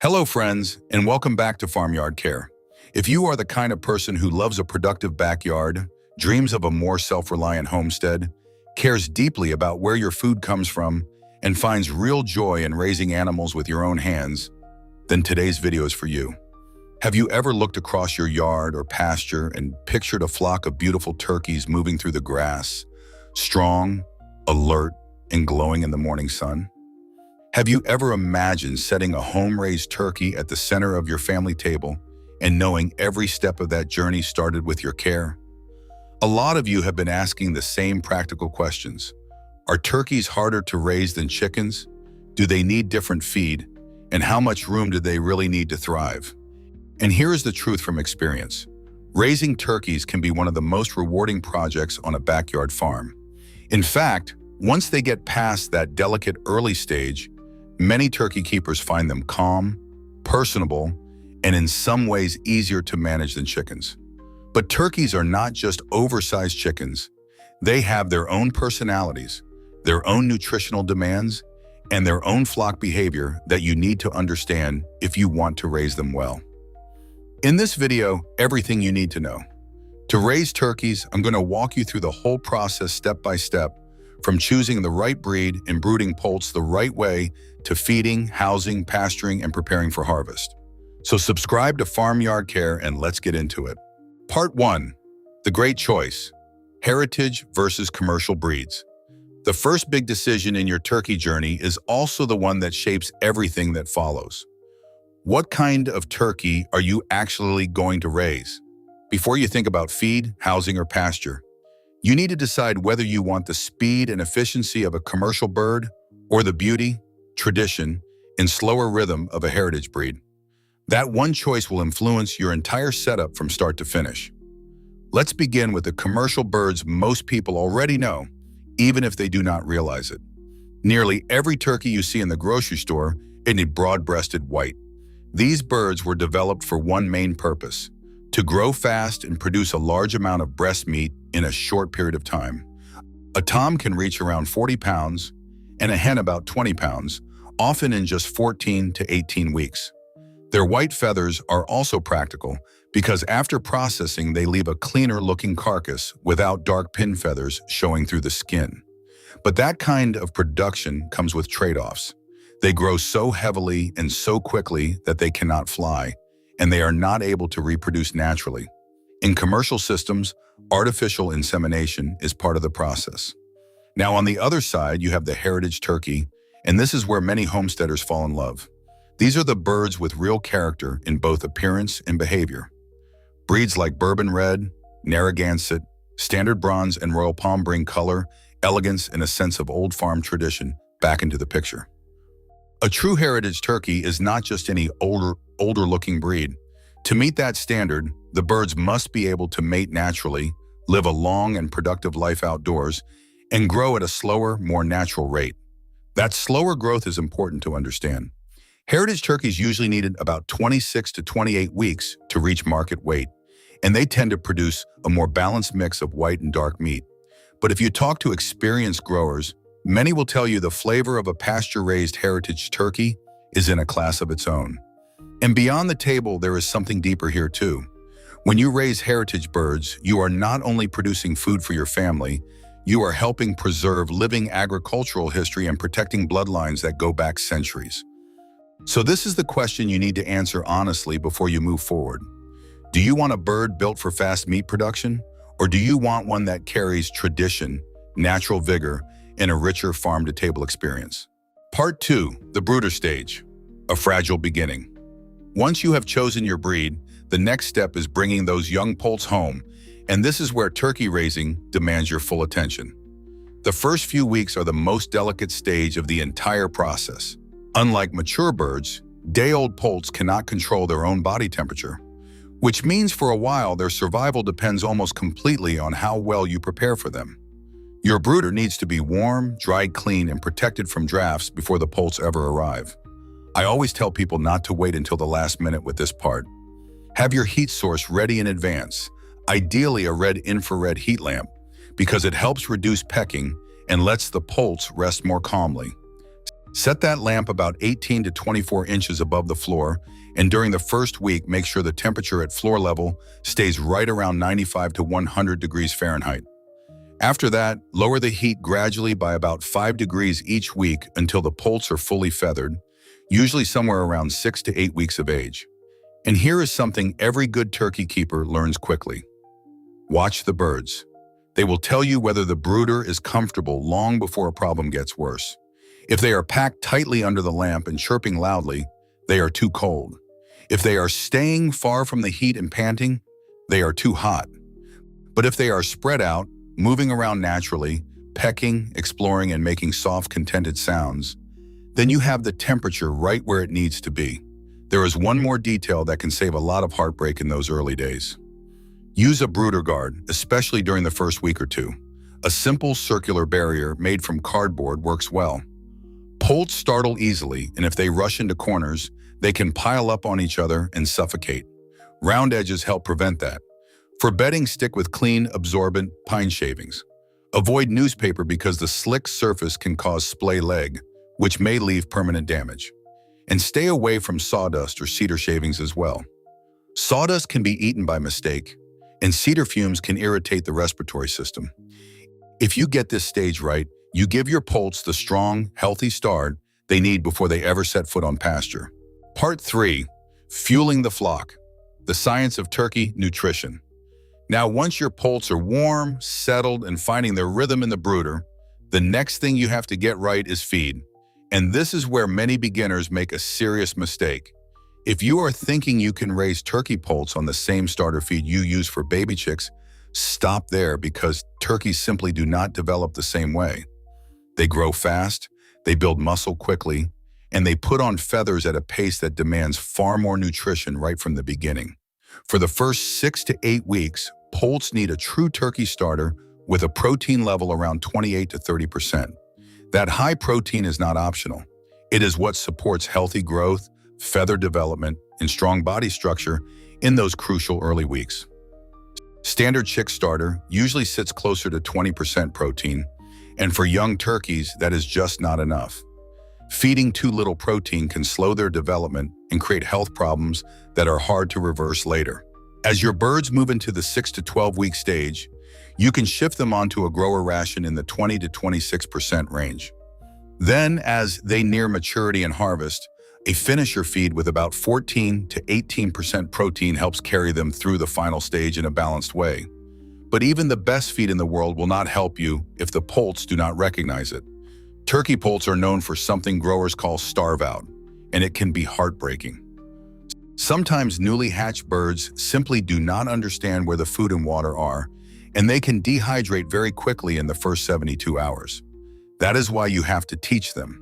Hello friends, and welcome back to Farmyard Care. If you are the kind of person who loves a productive backyard, dreams of a more self-reliant homestead, cares deeply about where your food comes from, and finds real joy in raising animals with your own hands, then today's video is for you. Have you ever looked across your yard or pasture and pictured a flock of beautiful turkeys moving through the grass, strong, alert, and glowing in the morning sun? Have you ever imagined setting a home-raised turkey at the center of your family table and knowing every step of that journey started with your care? A lot of you have been asking the same practical questions. Are turkeys harder to raise than chickens? Do they need different feed? And how much room do they really need to thrive? And here is the truth from experience. Raising turkeys can be one of the most rewarding projects on a backyard farm. In fact, once they get past that delicate early stage, many turkey keepers find them calm, personable, and in some ways easier to manage than chickens. But turkeys are not just oversized chickens. They have their own personalities, their own nutritional demands, and their own flock behavior that you need to understand if you want to raise them well. In this video, everything you need to know. To raise turkeys, I'm going to walk you through the whole process step by step, from choosing the right breed and brooding poults the right way to feeding, housing, pasturing, and preparing for harvest. So subscribe to Farmyard Care and let's get into it. Part 1. The great choice. Heritage versus commercial breeds. The first big decision in your turkey journey is also the one that shapes everything that follows. What kind of turkey are you actually going to raise? Before you think about feed, housing, or pasture, you need to decide whether you want the speed and efficiency of a commercial bird or the beauty, tradition, and slower rhythm of a heritage breed. That one choice will influence your entire setup from start to finish. Let's begin with the commercial birds most people already know, even if they do not realize it. Nearly every turkey you see in the grocery store is a broad-breasted white. These birds were developed for one main purpose: to grow fast and produce a large amount of breast meat in a short period of time. A tom can reach around 40 pounds and a hen about 20 pounds, often in just 14 to 18 weeks. Their white feathers are also practical because after processing they leave a cleaner looking carcass without dark pin feathers showing through the skin. But that kind of production comes with trade-offs. They grow so heavily and so quickly that they cannot fly, and they are not able to reproduce naturally. In commercial systems, artificial insemination is part of the process. Now on the other side, you have the heritage turkey, and this is where many homesteaders fall in love. These are the birds with real character in both appearance and behavior. Breeds like Bourbon Red, Narragansett, Standard Bronze, and Royal Palm bring color, elegance, and a sense of old farm tradition back into the picture. A true heritage turkey is not just any older-looking breed. To meet that standard, the birds must be able to mate naturally, live a long and productive life outdoors, and grow at a slower, more natural rate. That slower growth is important to understand. Heritage turkeys usually need about 26 to 28 weeks to reach market weight, and they tend to produce a more balanced mix of white and dark meat. But if you talk to experienced growers, many will tell you the flavor of a pasture-raised heritage turkey is in a class of its own. And beyond the table, there is something deeper here too. When you raise heritage birds, you are not only producing food for your family, you are helping preserve living agricultural history and protecting bloodlines that go back centuries. So this is the question you need to answer honestly before you move forward. Do you want a bird built for fast meat production? Or do you want one that carries tradition, natural vigor, and a richer farm-to-table experience? Part 2. The brooder stage. A fragile beginning. Once you have chosen your breed, the next step is bringing those young poults home, and this is where turkey raising demands your full attention. The first few weeks are the most delicate stage of the entire process. Unlike mature birds, day-old poults cannot control their own body temperature, which means for a while their survival depends almost completely on how well you prepare for them. Your brooder needs to be warm, dried clean, and protected from drafts before the poults ever arrive. I always tell people not to wait until the last minute with this part. Have your heat source ready in advance, ideally a red infrared heat lamp, because it helps reduce pecking and lets the poults rest more calmly. Set that lamp about 18 to 24 inches above the floor, and during the first week, make sure the temperature at floor level stays right around 95 to 100 degrees Fahrenheit. After that, lower the heat gradually by about 5 degrees each week until the poults are fully feathered, usually somewhere around 6 to 8 weeks of age. And here is something every good turkey keeper learns quickly. Watch the birds. They will tell you whether the brooder is comfortable long before a problem gets worse. If they are packed tightly under the lamp and chirping loudly, they are too cold. If they are staying far from the heat and panting, they are too hot. But if they are spread out, moving around naturally, pecking, exploring, and making soft, contented sounds, then you have the temperature right where it needs to be. There is one more detail that can save a lot of heartbreak in those early days. Use a brooder guard, especially during the first week or two. A simple circular barrier made from cardboard works well. Poults startle easily, and if they rush into corners, they can pile up on each other and suffocate. Round edges help prevent that. For bedding, stick with clean, absorbent pine shavings. Avoid newspaper because the slick surface can cause splay leg, which may leave permanent damage. And stay away from sawdust or cedar shavings as well. Sawdust can be eaten by mistake, and cedar fumes can irritate the respiratory system. If you get this stage right, you give your poults the strong, healthy start they need before they ever set foot on pasture. Part 3. Fueling the flock. The science of turkey nutrition. Now, once your poults are warm, settled, and finding their rhythm in the brooder, the next thing you have to get right is feed. And this is where many beginners make a serious mistake. If you are thinking you can raise turkey poults on the same starter feed you use for baby chicks, stop there because turkeys simply do not develop the same way. They grow fast, they build muscle quickly, and they put on feathers at a pace that demands far more nutrition right from the beginning. For the first 6 to 8 weeks, poults need a true turkey starter with a protein level around 28 to 30%. That high protein is not optional. It is what supports healthy growth, feather development, and strong body structure in those crucial early weeks. Standard chick starter usually sits closer to 20% protein, and for young turkeys, that is just not enough. Feeding too little protein can slow their development and create health problems that are hard to reverse later. As your birds move into the 6 to 12 week stage, you can shift them onto a grower ration in the 20 to 26% range. Then, as they near maturity and harvest, a finisher feed with about 14 to 18% protein helps carry them through the final stage in a balanced way. But even the best feed in the world will not help you if the poults do not recognize it. Turkey poults are known for something growers call starve out, and it can be heartbreaking. Sometimes newly hatched birds simply do not understand where the food and water are, and they can dehydrate very quickly in the first 72 hours. That is why you have to teach them.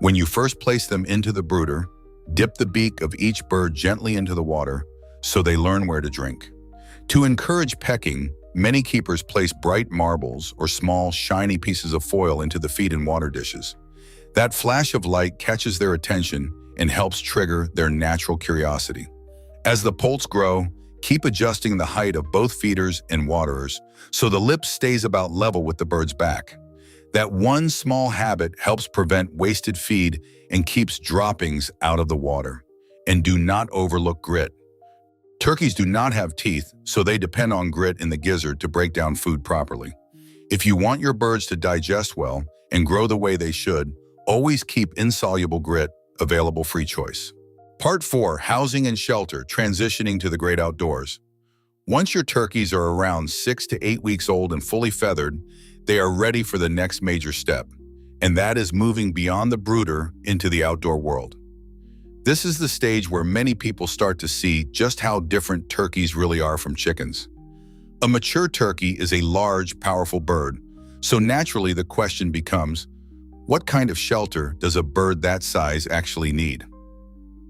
When you first place them into the brooder, dip the beak of each bird gently into the water so they learn where to drink. To encourage pecking, many keepers place bright marbles or small, shiny pieces of foil into the feed and water dishes. That flash of light catches their attention and helps trigger their natural curiosity. As the poults grow, keep adjusting the height of both feeders and waterers so the lip stays about level with the bird's back. That one small habit helps prevent wasted feed and keeps droppings out of the water. And do not overlook grit. Turkeys do not have teeth, so they depend on grit in the gizzard to break down food properly. If you want your birds to digest well and grow the way they should, always keep insoluble grit available free choice. Part 4. Housing and shelter, transitioning to the great outdoors. Once your turkeys are around 6 to 8 weeks old and fully feathered, they are ready for the next major step, and that is moving beyond the brooder into the outdoor world. This is the stage where many people start to see just how different turkeys really are from chickens. A mature turkey is a large, powerful bird, so naturally the question becomes, what kind of shelter does a bird that size actually need?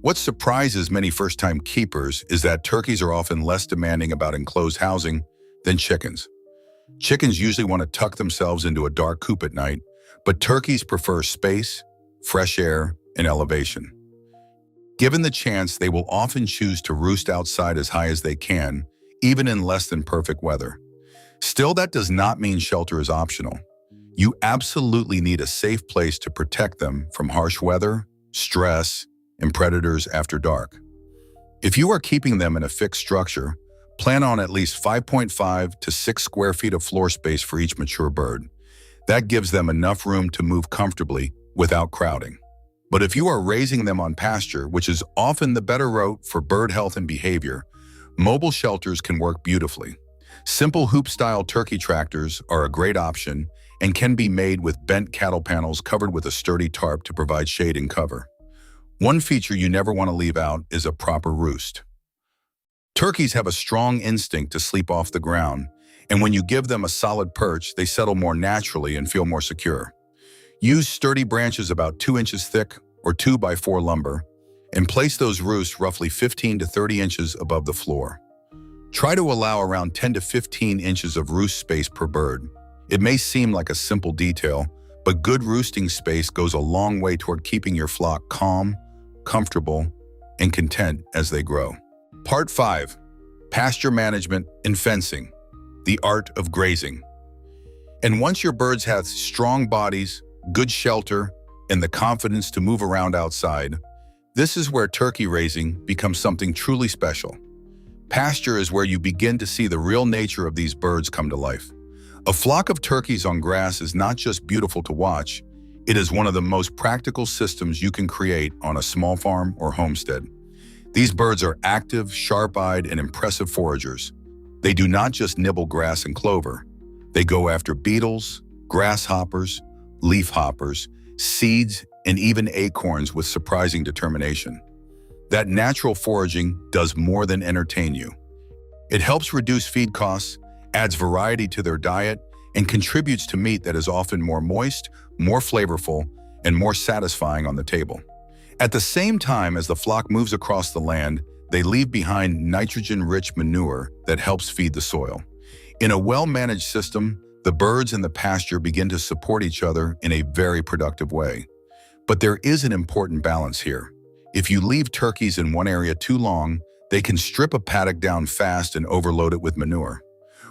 What surprises many first-time keepers is that turkeys are often less demanding about enclosed housing than chickens. Chickens usually want to tuck themselves into a dark coop at night, but turkeys prefer space, fresh air, and elevation. Given the chance, they will often choose to roost outside as high as they can, even in less than perfect weather. Still, that does not mean shelter is optional. You absolutely need a safe place to protect them from harsh weather, stress, and predators after dark. If you are keeping them in a fixed structure, plan on at least 5.5 to 6 square feet of floor space for each mature bird. That gives them enough room to move comfortably without crowding. But if you are raising them on pasture, which is often the better route for bird health and behavior, mobile shelters can work beautifully. Simple hoop-style turkey tractors are a great option and can be made with bent cattle panels covered with a sturdy tarp to provide shade and cover. One feature you never want to leave out is a proper roost. Turkeys have a strong instinct to sleep off the ground, and when you give them a solid perch, they settle more naturally and feel more secure. Use sturdy branches about 2 inches thick or 2 by 4 lumber, and place those roosts roughly 15 to 30 inches above the floor. Try to allow around 10 to 15 inches of roost space per bird. It may seem like a simple detail, but good roosting space goes a long way toward keeping your flock calm, comfortable, and content as they grow. Part 5. Pasture Management and Fencing, the Art of Grazing. And once your birds have strong bodies, good shelter, and the confidence to move around outside, this is where turkey raising becomes something truly special. Pasture is where you begin to see the real nature of these birds come to life. A flock of turkeys on grass is not just beautiful to watch, it is one of the most practical systems you can create on a small farm or homestead. These birds are active, sharp-eyed, and impressive foragers. They do not just nibble grass and clover. They go after beetles, grasshoppers, leafhoppers, seeds, and even acorns with surprising determination. That natural foraging does more than entertain you. It helps reduce feed costs, adds variety to their diet, and contributes to meat that is often more moist, more flavorful, and more satisfying on the table. At the same time as the flock moves across the land, they leave behind nitrogen-rich manure that helps feed the soil. In a well-managed system, the birds in the pasture begin to support each other in a very productive way. But there is an important balance here. If you leave turkeys in one area too long, they can strip a paddock down fast and overload it with manure.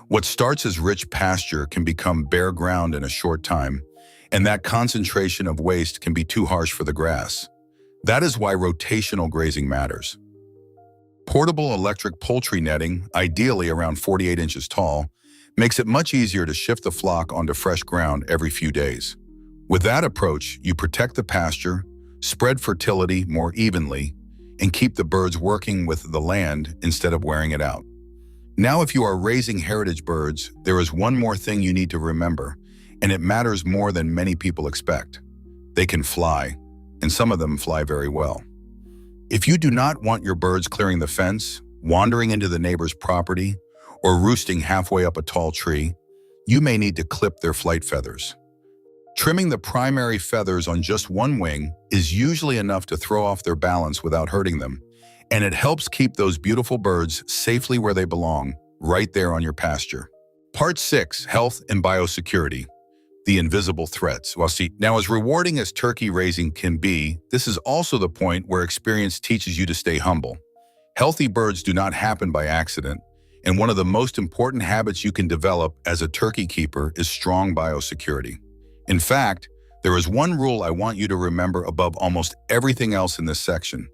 What starts as rich pasture can become bare ground in a short time, and that concentration of waste can be too harsh for the grass. That is why rotational grazing matters. Portable electric poultry netting, ideally around 48 inches tall, makes it much easier to shift the flock onto fresh ground every few days. With that approach, you protect the pasture, spread fertility more evenly, and keep the birds working with the land instead of wearing it out. Now, if you are raising heritage birds, there is one more thing you need to remember, and it matters more than many people expect. They can fly, and some of them fly very well. If you do not want your birds clearing the fence, wandering into the neighbor's property, or roosting halfway up a tall tree, you may need to clip their flight feathers. Trimming the primary feathers on just one wing is usually enough to throw off their balance without hurting them, and it helps keep those beautiful birds safely where they belong, right there on your pasture. Part 6. Health and Biosecurity, the Invisible Threats. Well, see, now as rewarding as turkey raising can be, this is also the point where experience teaches you to stay humble. Healthy birds do not happen by accident, and one of the most important habits you can develop as a turkey keeper is strong biosecurity. In fact, there is one rule I want you to remember above almost everything else in this section.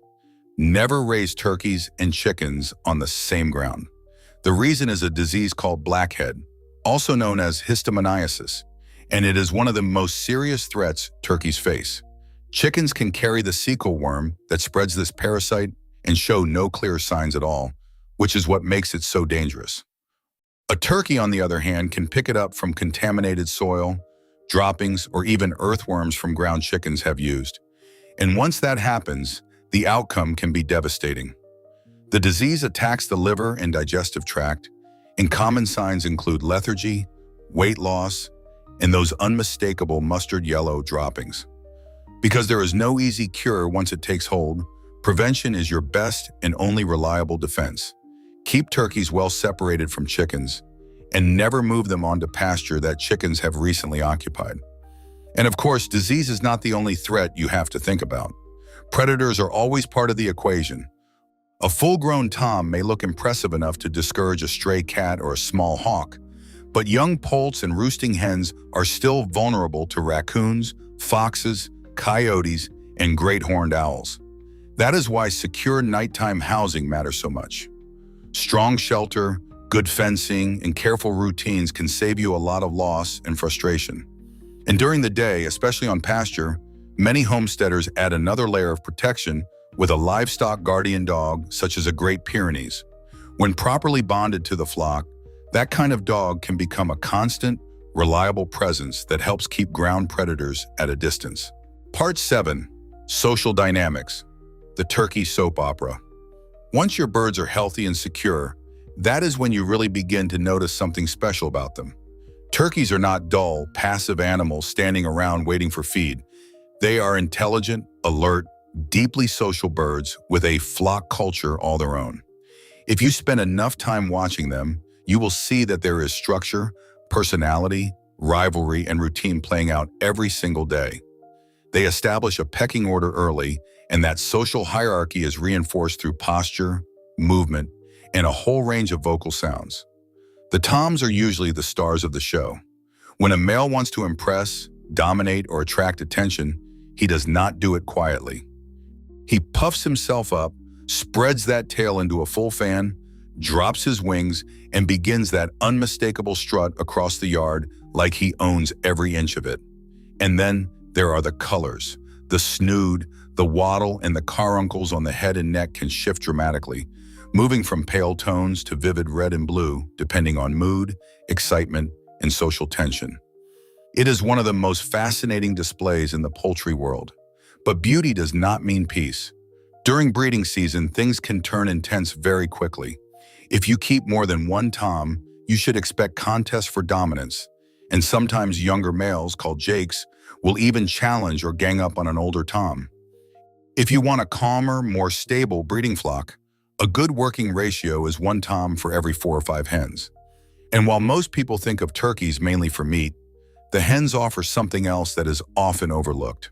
Never raise turkeys and chickens on the same ground. The reason is a disease called blackhead, also known as histaminiasis, and it is one of the most serious threats turkeys face. Chickens can carry the cecal worm that spreads this parasite and show no clear signs at all, which is what makes it so dangerous. A turkey, on the other hand, can pick it up from contaminated soil, droppings, or even earthworms from ground chickens have used. And once that happens, the outcome can be devastating. The disease attacks the liver and digestive tract, and common signs include lethargy, weight loss, and those unmistakable mustard yellow droppings. Because there is no easy cure once it takes hold, prevention is your best and only reliable defense. Keep turkeys well separated from chickens, and never move them onto pasture that chickens have recently occupied. And of course, disease is not the only threat you have to think about. Predators are always part of the equation. A full-grown tom may look impressive enough to discourage a stray cat or a small hawk, But young poults and roosting hens are still vulnerable to raccoons, foxes, coyotes, and great horned owls. That is why secure nighttime housing matters so much. Strong shelter, good fencing, and careful routines can save you a lot of loss and frustration. And during the day, especially on pasture, many homesteaders add another layer of protection with a livestock guardian dog, such as a Great Pyrenees. When properly bonded to the flock, that kind of dog can become a constant, reliable presence that helps keep ground predators at a distance. Part 7. Social Dynamics. The turkey soap opera. Once your birds are healthy and secure, that is when you really begin to notice something special about them. Turkeys are not dull, passive animals standing around waiting for feed. They are intelligent, alert, deeply social birds with a flock culture all their own. If you spend enough time watching them, you will see that there is structure, personality, rivalry, and routine playing out every single day. They establish a pecking order early, and that social hierarchy is reinforced through posture, movement, and a whole range of vocal sounds. The toms are usually the stars of the show. When a male wants to impress, dominate, or attract attention, he does not do it quietly. He puffs himself up, spreads that tail into a full fan, drops his wings, and begins that unmistakable strut across the yard like he owns every inch of it. And then there are the colors. The snood, the wattle, and the caruncles on the head and neck can shift dramatically, moving from pale tones to vivid red and blue, depending on mood, excitement, and social tension. It is one of the most fascinating displays in the poultry world. But beauty does not mean peace. During breeding season, things can turn intense very quickly. If you keep more than one tom, you should expect contests for dominance, and sometimes younger males, called jakes, will even challenge or gang up on an older tom. If you want a calmer, more stable breeding flock, a good working ratio is one tom for every 4 or 5 hens. And while most people think of turkeys mainly for meat, the hens offer something else that is often overlooked.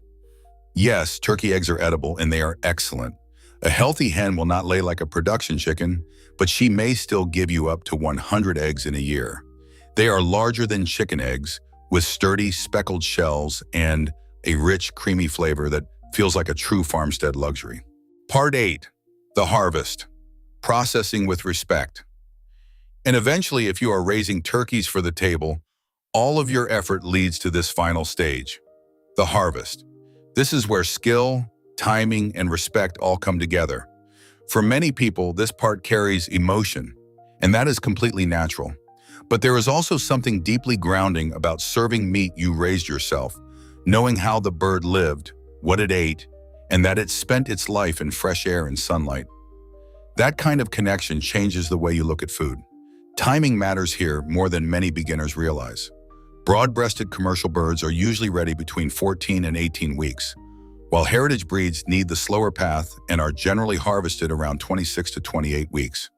Yes, turkey eggs are edible and they are excellent. A healthy hen will not lay like a production chicken, but she may still give you up to 100 eggs in a year. They are larger than chicken eggs, with sturdy, speckled shells and a rich, creamy flavor that feels like a true farmstead luxury. Part 8. The harvest. Processing with respect. And eventually, if you are raising turkeys for the table, all of your effort leads to this final stage, the harvest. This is where skill, timing, and respect all come together. For many people, this part carries emotion, and that is completely natural. But there is also something deeply grounding about serving meat you raised yourself, knowing how the bird lived, what it ate, and that it spent its life in fresh air and sunlight. That kind of connection changes the way you look at food. Timing matters here more than many beginners realize. Broad-breasted commercial birds are usually ready between 14 and 18 weeks, while heritage breeds need the slower path and are generally harvested around 26 to 28 weeks.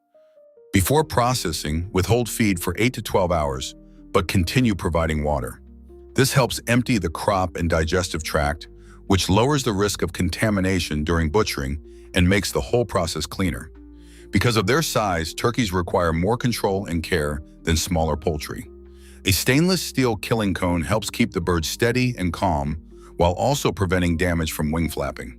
Before processing, withhold feed for 8 to 12 hours, but continue providing water. This helps empty the crop and digestive tract, which lowers the risk of contamination during butchering and makes the whole process cleaner. Because of their size, turkeys require more control and care than smaller poultry. A stainless steel killing cone helps keep the bird steady and calm while also preventing damage from wing flapping.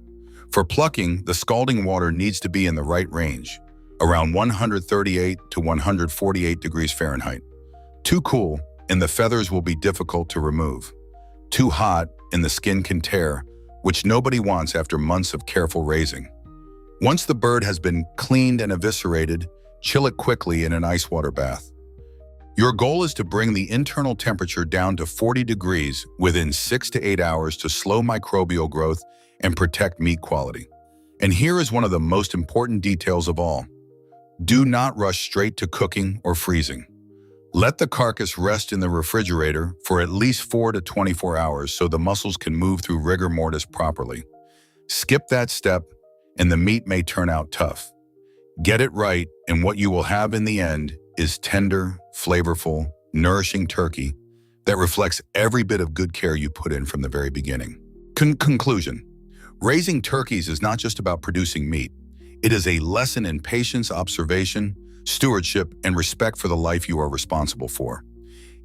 For plucking, the scalding water needs to be in the right range, around 138 to 148 degrees Fahrenheit. Too cool, and the feathers will be difficult to remove. Too hot, and the skin can tear, which nobody wants after months of careful raising. Once the bird has been cleaned and eviscerated, chill it quickly in an ice water bath. Your goal is to bring the internal temperature down to 40 degrees within 6 to 8 hours to slow microbial growth and protect meat quality. And here is one of the most important details of all. Do not rush straight to cooking or freezing. Let the carcass rest in the refrigerator for at least 4 to 24 hours so the muscles can move through rigor mortis properly. Skip that step, and the meat may turn out tough. Get it right, and what you will have in the end is tender, flavorful, nourishing turkey that reflects every bit of good care you put in from the very beginning. Conclusion. Raising turkeys is not just about producing meat. It is a lesson in patience, observation, stewardship, and respect for the life you are responsible for.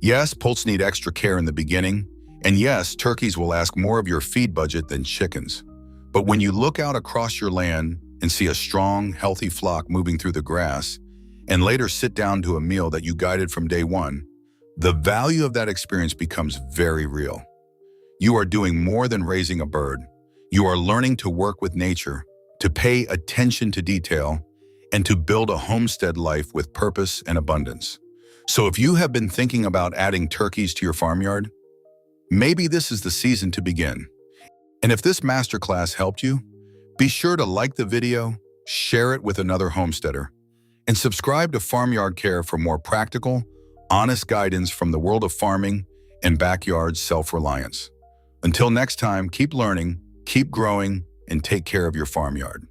Yes, poults need extra care in the beginning, and yes, turkeys will ask more of your feed budget than chickens. But when you look out across your land and see a strong, healthy flock moving through the grass, and later sit down to a meal that you guided from day one, the value of that experience becomes very real. You are doing more than raising a bird. You are learning to work with nature, to pay attention to detail, and to build a homestead life with purpose and abundance. So if you have been thinking about adding turkeys to your farmyard, maybe this is the season to begin. And if this masterclass helped you, be sure to like the video, share it with another homesteader, and subscribe to Farmyard Care for more practical, honest guidance from the world of farming and backyard self-reliance. Until next time, keep learning, keep growing, and take care of your farmyard.